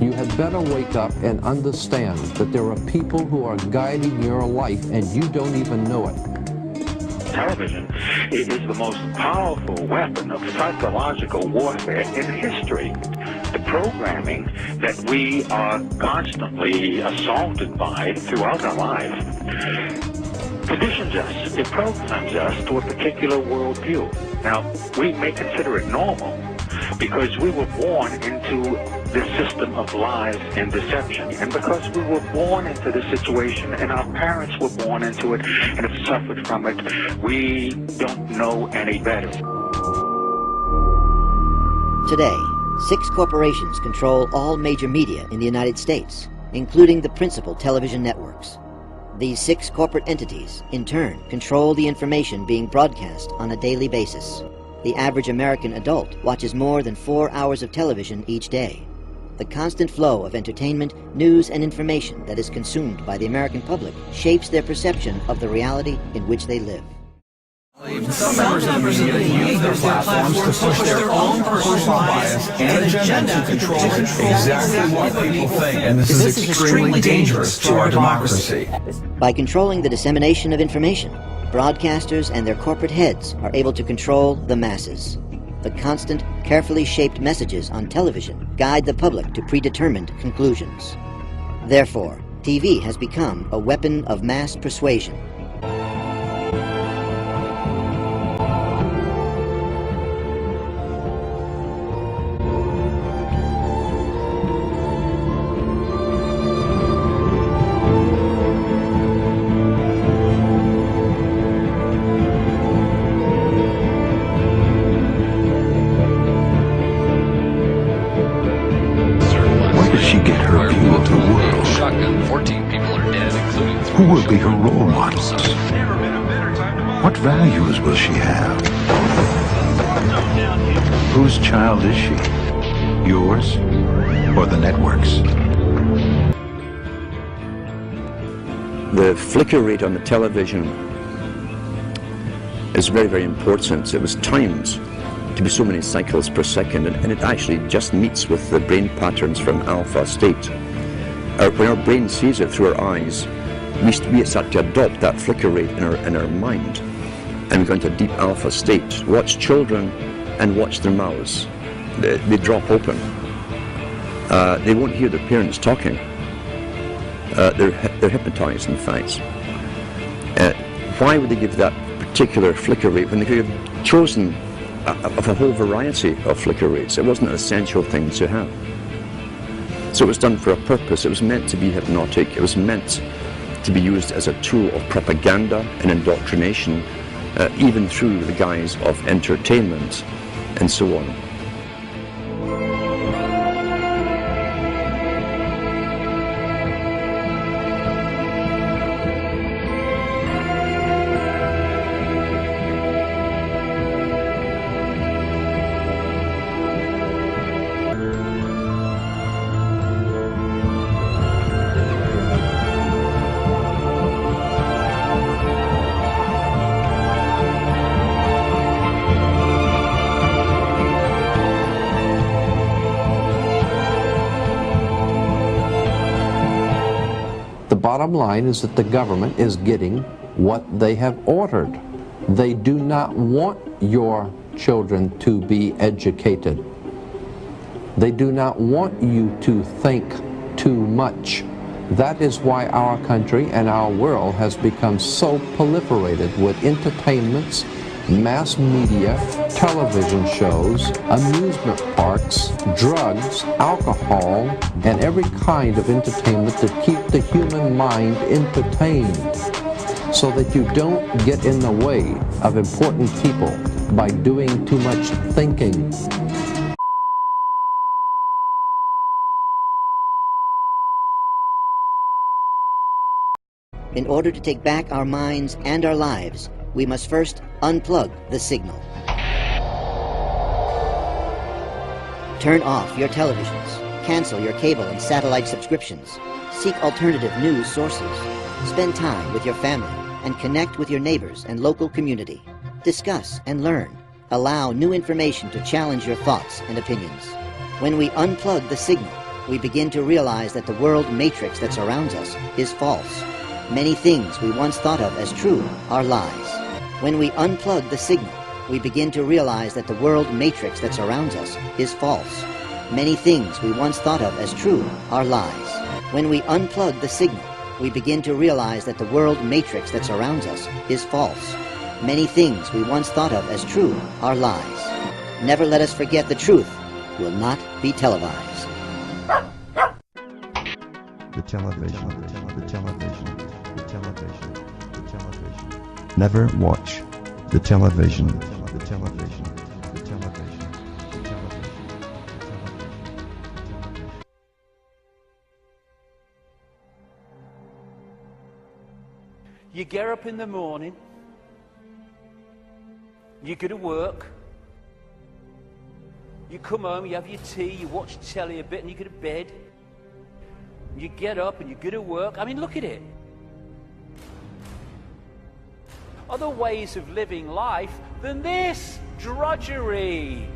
You had better wake up and understand that there are people who are guiding your life and you don't even know it. Television is the most powerful weapon of psychological warfare in history. The programming that we are constantly assaulted by throughout our lives conditions us, it programs us to a particular worldview. Now, we may consider it normal because we were born into this system of lies and deception. And because we were born into this situation and our parents were born into it and have suffered from it, we don't know any better. Today, 6 corporations control all major media in the United States, including the principal television networks. These 6 corporate entities, in turn, control the information being broadcast on a daily basis. The average American adult watches more than 4 hours of television each day. The constant flow of entertainment, news, and information that is consumed by the American public shapes their perception of the reality in which they live. Some members of the media use their platforms to push their own personal bias and agenda to control exactly what people think, and this is extremely dangerous to our democracy. By controlling the dissemination of information, broadcasters and their corporate heads are able to control the masses. The constant, carefully shaped messages on television guide the public to predetermined conclusions. Therefore, TV has become a weapon of mass persuasion. Who will be her role models? What values will she have? Whose child is she? Yours or the network's? The flicker rate on the television is very, very important. It was timed to be so many cycles per second, and it actually just meets with the brain patterns from alpha state. When our brain sees it through our eyes, we start to adopt that flicker rate in our mind, and we go into a deep alpha state. Watch children and watch their mouths. They drop open. They won't hear their parents talking. They're hypnotized, in fact. Why would they give that particular flicker rate when they could have chosen of a whole variety of flicker rates? It wasn't an essential thing to have. So it was done for a purpose. It was meant to be hypnotic. It was meant to be used as a tool of propaganda and indoctrination, even through the guise of entertainment and so on. Bottom line is that the government is getting what they have ordered. They do not want your children to be educated. They do not want you to think too much. That is why our country and our world has become so proliferated with entertainments, mass media, television shows, amusement parks, drugs, alcohol, and every kind of entertainment to keep the human mind entertained so that you don't get in the way of important people by doing too much thinking. In order to take back our minds and our lives, we must first unplug the signal. Turn off your televisions. Cancel your cable and satellite subscriptions. Seek alternative news sources. Spend time with your family and connect with your neighbors and local community. Discuss and learn. Allow new information to challenge your thoughts and opinions. When we unplug the signal, we begin to realize that the world matrix that surrounds us is false. Many things we once thought of as true are lies. When we unplug the signal, we begin to realize that the world matrix that surrounds us is false. Many things we once thought of as true are lies. When we unplug the signal, we begin to realize that the world matrix that surrounds us is false. Many things we once thought of as true are lies. Never let us forget the truth will not be televised. The television, the television, the television, the television. Never watch the television, the television, the television, the television. You get up in the morning, you go to work, you come home, you have your tea, you watch telly a bit, and you go to bed. You get up and you go to work. I mean, look at it. Other ways of living life than this drudgery.